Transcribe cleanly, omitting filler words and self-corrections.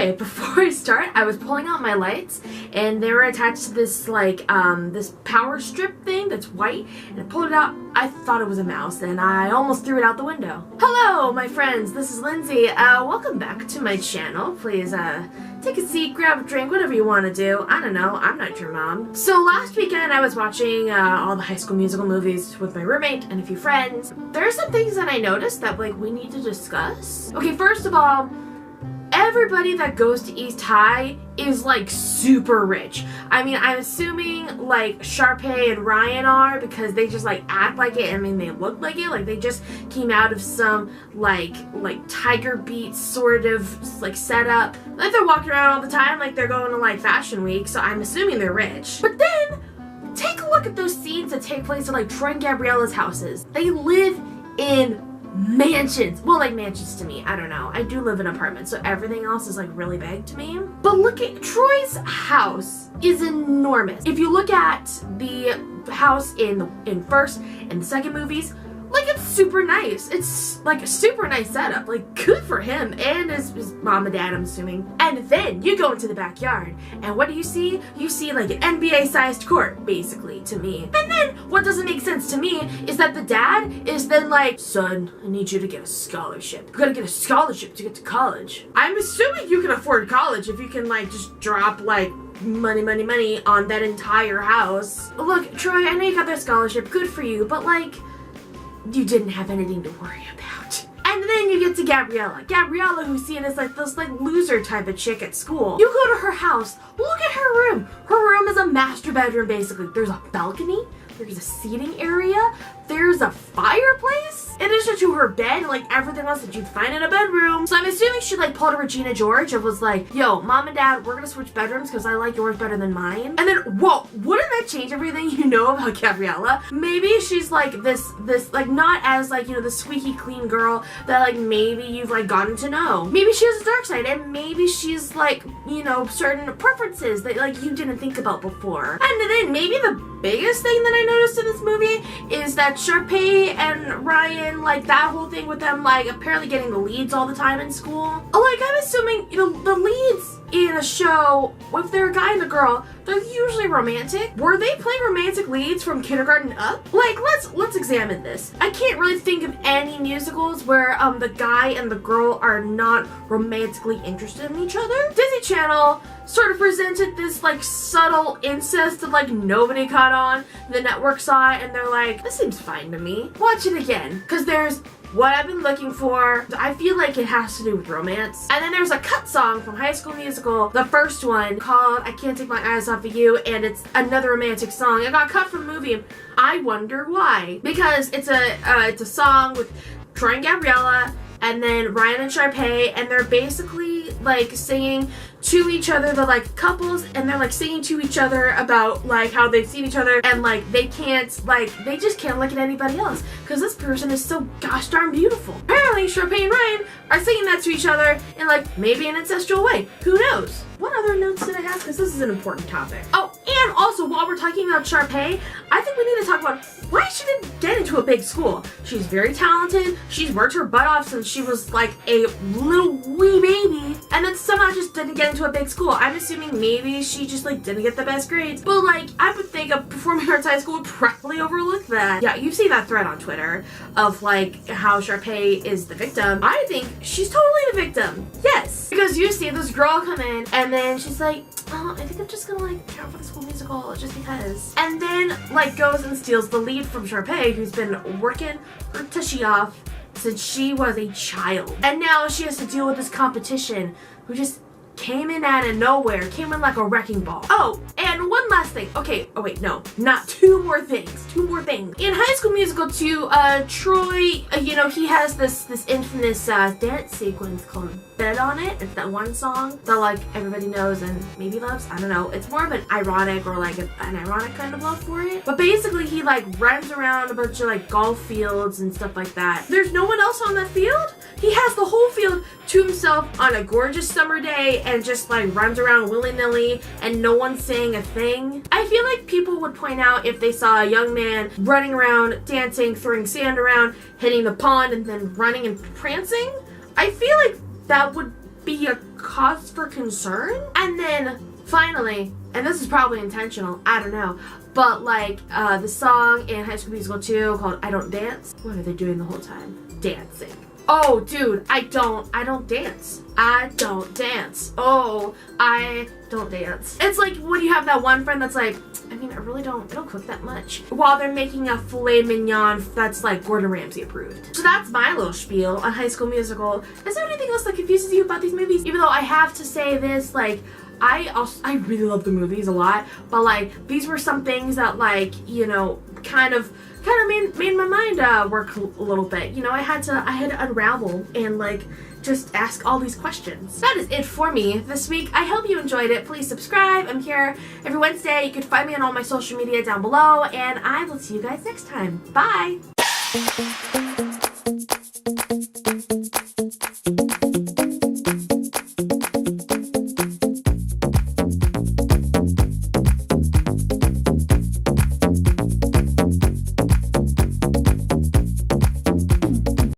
Okay, before I start, I was pulling out my lights, and they were attached to this, like, this power strip thing that's white, and I pulled it out. I thought it was a mouse, and I almost threw it out the window. Hello, my friends, this is Lindsay. Welcome back to my channel. Please, take a seat, grab a drink, whatever you want to do. I don't know, I'm not your mom. So last weekend, I was watching, all the High School Musical movies with my roommate and a few friends. There are some things that I noticed that, like, we need to discuss. Okay, first of all, everybody that goes to East High is, like, super rich. I mean, I'm assuming, like, Sharpay and Ryan are, because they just, like, act like it. I mean, they look like it. Like, they just came out of some, like Tiger Beat sort of, like, setup. Like, they're walking around all the time like they're going to, like, Fashion Week, so I'm assuming they're rich. But then, take a look at those scenes that take place at, like, Troy and Gabriellas' houses. They live in mansions. Well, like, mansions to me. I don't know. I do live in apartments, so everything else is, like, really big to me. But look at Troy's house is enormous. If you look at the house in first and second movies, like, it's super nice. It's, like, a super nice setup. Like, good for him and his mom and dad, I'm assuming. And then you go into the backyard, and what do you see? You see, like, an NBA-sized court, basically, to me. And then what doesn't make sense to me is that the dad is then like, son, I need you to get a scholarship. You gotta get a scholarship to get to college. I'm assuming you can afford college if you can, like, just drop, like, money on that entire house. Look, Troy, I know you got that scholarship. Good for you, but, like, you didn't have anything to worry about. And then you get to Gabriella. Gabriella, who's seen as, like, this, like, loser type of chick at school. You go to her house. Look at her room. Her room is a master bedroom, basically. There's a balcony. There's a seating area. There's a fireplace. In addition to her bed and, like, everything else that you'd find in a bedroom. So I'm assuming she, like, pulled a Regina George and was like, yo, mom and dad, we're gonna switch bedrooms because I like yours better than mine. And then, whoa, wouldn't that change everything you know about Gabriella? Maybe she's, like, this, like, not as, like, you know, the squeaky clean girl that, like, maybe you've, like, gotten to know. Maybe she has a dark side, and maybe she's, like, you know, certain preferences that, like, you didn't think about before. And then maybe the biggest thing that I noticed in this movie is that Sharpay and Ryan, like, that whole thing with them, like, apparently getting the leads all the time in school. Like, I'm assuming, you know, the leads in a show, if they're a guy and a girl, they're usually romantic. Were they playing romantic leads from kindergarten up? Like, let's examine this. I can't really think of any musicals where the guy and the girl are not romantically interested in each other. Disney Channel sort of presented this, like, subtle incest that, like, nobody caught on. The network saw it and they're like, this seems fine to me. Watch it again, because there's What I've Been Looking For. I feel like it has to do with romance. And then there's a cut song from High School Musical, the first one, called I Can't Take My Eyes Off of You, and it's another romantic song. It got cut from the movie. I wonder why. Because it's a song with Troy and Gabriella, and then Ryan and Sharpay, and they're basically, like, singing to each other. They're, like, couples, and they're, like, singing to each other about, like, how they've seen each other, and, like, they can't, like, they just can't look at anybody else because this person is so gosh darn beautiful. Apparently, Sharpay and Ryan are singing that to each other in, like, maybe an ancestral way. Who knows? What other notes did I have? Because this is an important topic. Oh, and also, while we're talking about Sharpay, I think we need to talk about why she didn't get into a big school. She's very talented. She's worked her butt off since she was, like, a little wee baby, and then somehow just didn't get into a big school. I'm assuming maybe she just, like, didn't get the best grades. But, like, I would think a performing arts high school would probably overlook that. Yeah, you've seen that thread on Twitter of, like, how Sharpay is the victim. I think she's totally the victim. Yes. Because you see this girl come in, and then she's like, oh, I think I'm just gonna, like, try out for the school musical just because. And then, like, goes and steals the lead from Sharpay, who's been working her tushy off since she was a child. And now she has to deal with this competition who just came in out of nowhere, came in like a wrecking ball. Oh, and one last thing. Okay, oh wait, no, not two more things. In High School Musical 2, Troy, you know, he has this infamous dance sequence called Bet on It. It's that one song that, like, everybody knows and maybe loves. I don't know. It's more of an ironic or, like, an ironic kind of love for it. But basically, he, like, runs around a bunch of, like, golf fields and stuff like that. There's no one else on that field. He has the whole field to himself on a gorgeous summer day and just, like, runs around willy-nilly and no one's saying a thing. I feel like people would point out if they saw a young man running around, dancing, throwing sand around, hitting the pond, and then running and prancing. I feel like that would be a cause for concern. And then finally, and this is probably intentional, I don't know, but like the song in High School Musical 2 called I Don't Dance. What are they doing the whole time? Dancing. Oh, dude, I don't dance. I don't dance. Oh, I don't dance. It's like when you have that one friend that's like, I mean, I don't cook that much, while they're making a filet mignon that's like Gordon Ramsay approved. So that's my little spiel on High School Musical. Is there anything else that confuses you about these movies? Even though I have to say this, like, I really love the movies a lot, but like these were some things that, like, you know, kind of made my mind work a little bit. You know, I had to unravel and like just ask all these questions. That is it for me this week. I hope you enjoyed it. Please subscribe. I'm here every Wednesday. You can find me on all my social media down below, and I will see you guys next time. Bye.